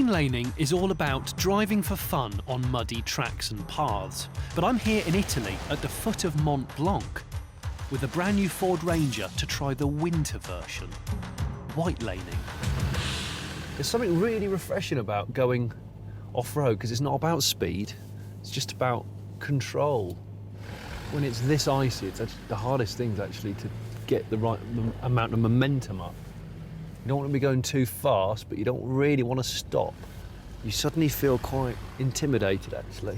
Green laning is all about driving for fun on muddy tracks and paths. But I'm here in Italy at the foot of Mont Blanc with a brand new Ford Ranger to try the winter version, white laning. There's something really refreshing about going off-road because it's not about speed, it's just about control. When it's this icy, it's actually the hardest thing actually to get the right amount of momentum up. You don't want to be going too fast, but you don't really want to stop. You suddenly feel quite intimidated actually,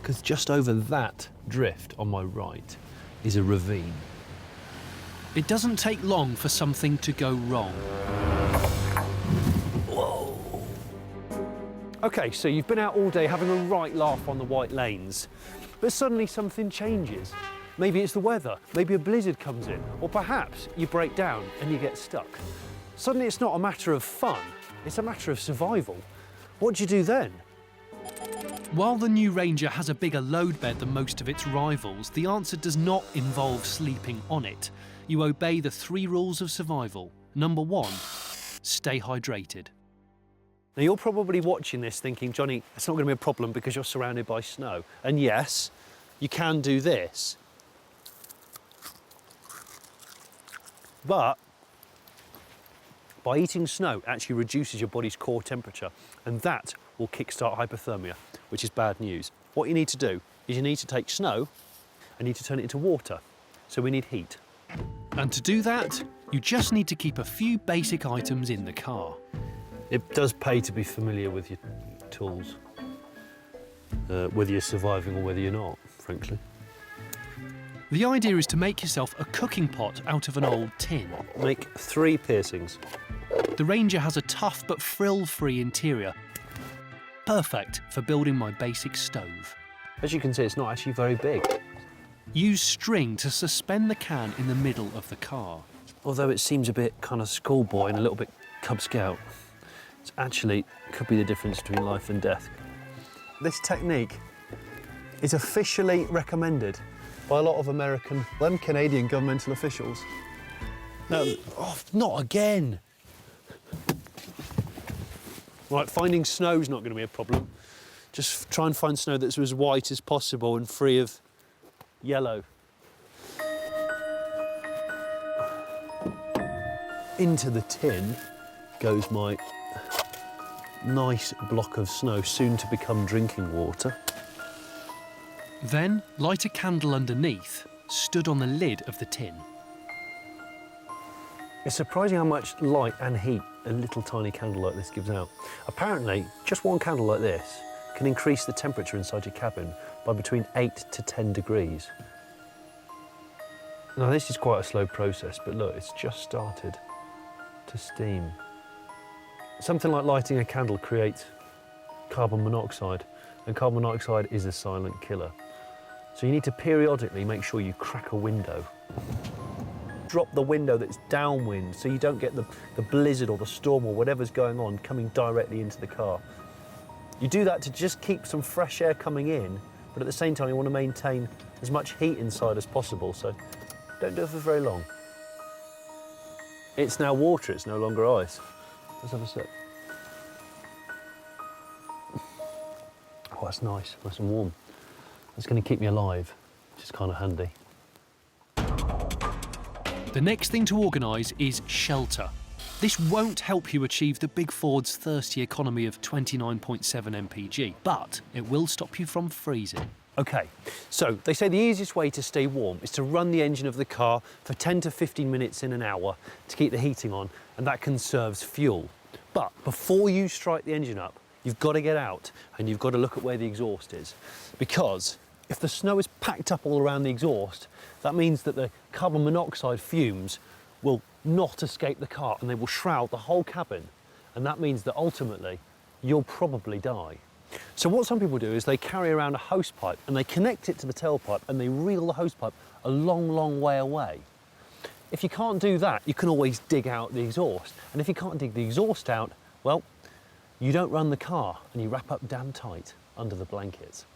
because just over that drift on my right is a ravine. It doesn't take long for something to go wrong. Whoa. Okay, so you've been out all day having a right laugh on the white lanes, but suddenly something changes. Maybe it's the weather, maybe a blizzard comes in, or perhaps you break down and you get stuck. Suddenly it's not a matter of fun, it's a matter of survival. What do you do then? While the new Ranger has a bigger load bed than most of its rivals, the answer does not involve sleeping on it. You obey the 3 rules of survival. Number 1, stay hydrated. Now you're probably watching this thinking, Johnny, it's not going to be a problem because you're surrounded by snow. And yes, you can do this. But by eating snow, it actually reduces your body's core temperature, and that will kickstart hypothermia, which is bad news. What you need to do is you need to take snow and you need to turn it into water. So we need heat. And to do that, you just need to keep a few basic items in the car. It does pay to be familiar with your tools, whether you're surviving or whether you're not, frankly. The idea is to make yourself a cooking pot out of an old tin. Make 3 piercings. The Ranger has a tough but frill-free interior, perfect for building my basic stove. As you can see, it's not actually very big. Use string to suspend the can in the middle of the car. Although it seems a bit kind of schoolboy and a little bit Cub Scout, it actually could be the difference between life and death. This technique is officially recommended by a lot of American and Canadian governmental officials. No, oh, not again. Right, finding snow's not going to be a problem. Just try and find snow that's as white as possible and free of yellow. Into the tin goes my nice block of snow, soon to become drinking water. Then light a candle underneath, stood on the lid of the tin. It's surprising how much light and heat a little tiny candle like this gives out. Apparently, just one candle like this can increase the temperature inside your cabin by between 8 to 10 degrees. Now, this is quite a slow process, but look, it's just started to steam. Something like lighting a candle creates carbon monoxide, and carbon monoxide is a silent killer. So you need to periodically make sure you crack a window. Drop the window that's downwind so you don't get the blizzard or the storm or whatever's going on coming directly into the car. You do that to just keep some fresh air coming in, but at the same time you want to maintain as much heat inside as possible, so don't do it for very long. It's now water, it's no longer ice. Let's have a sip. Oh, that's nice and warm. It's going to keep me alive, which is kind of handy. The next thing to organise is shelter. This won't help you achieve the big Ford's thirsty economy of 29.7 mpg, but it will stop you from freezing. Okay, so they say the easiest way to stay warm is to run the engine of the car for 10 to 15 minutes in an hour to keep the heating on, and that conserves fuel. But before you strike the engine up, you've got to get out and you've got to look at where the exhaust is. Because if the snow is packed up all around the exhaust, that means that the carbon monoxide fumes will not escape the car and they will shroud the whole cabin. And that means that ultimately you'll probably die. So what some people do is they carry around a hose pipe and they connect it to the tailpipe and they reel the hose pipe a long, long way away. If you can't do that, you can always dig out the exhaust. And if you can't dig the exhaust out, well, you don't run the car and you wrap up damn tight under the blankets.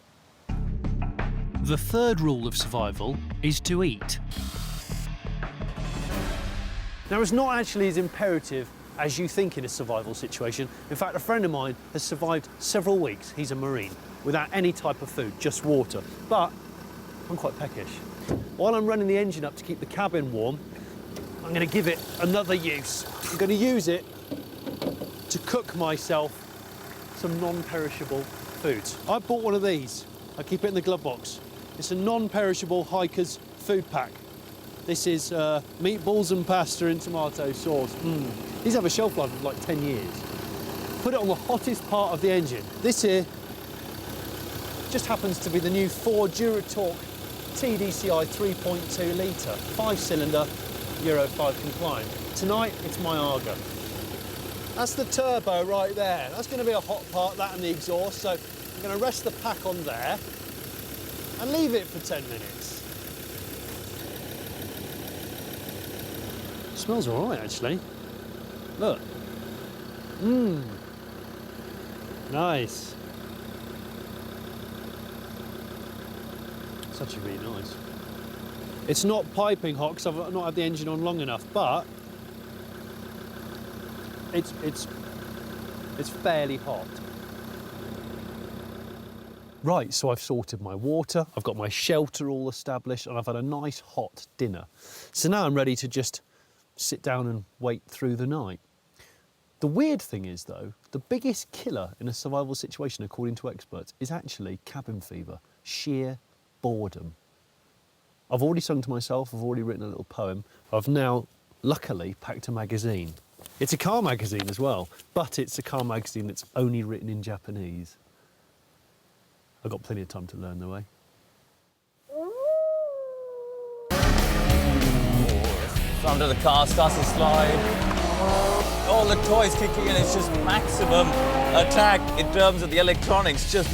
The third rule of survival is to eat. Now, it's not actually as imperative as you think in a survival situation. In fact, a friend of mine has survived several weeks, he's a Marine, without any type of food, just water. But I'm quite peckish. While I'm running the engine up to keep the cabin warm, I'm going to give it another use. I'm going to use it to cook myself some non-perishable foods. I bought one of these. I keep it in the glove box. It's a non-perishable hiker's food pack. This is meatballs and pasta in tomato sauce. These have a shelf life of like 10 years. Put it on the hottest part of the engine. This here just happens to be the new Ford Duratorq TDCi 3.2 litre, 5-cylinder, Euro 5 compliant. Tonight, it's my Arga. That's the turbo right there. That's going to be a hot part, that and the exhaust, so I'm going to rest the pack on there and leave it for 10 minutes. Smells all right, actually. Look. Nice. It's actually really nice. It's not piping hot because I've not had the engine on long enough, but it's fairly hot. Right, so I've sorted my water, I've got my shelter all established, and I've had a nice hot dinner. So now I'm ready to just sit down and wait through the night. The weird thing is, though, the biggest killer in a survival situation, according to experts, is actually cabin fever, sheer boredom. I've already sung to myself, I've already written a little poem. I've now, luckily, packed a magazine. It's a car magazine as well, but it's a car magazine that's only written in Japanese. I've got plenty of time to learn the way. Front of the car starts to slide. All the toys kicking in, it's just maximum attack in terms of the electronics, just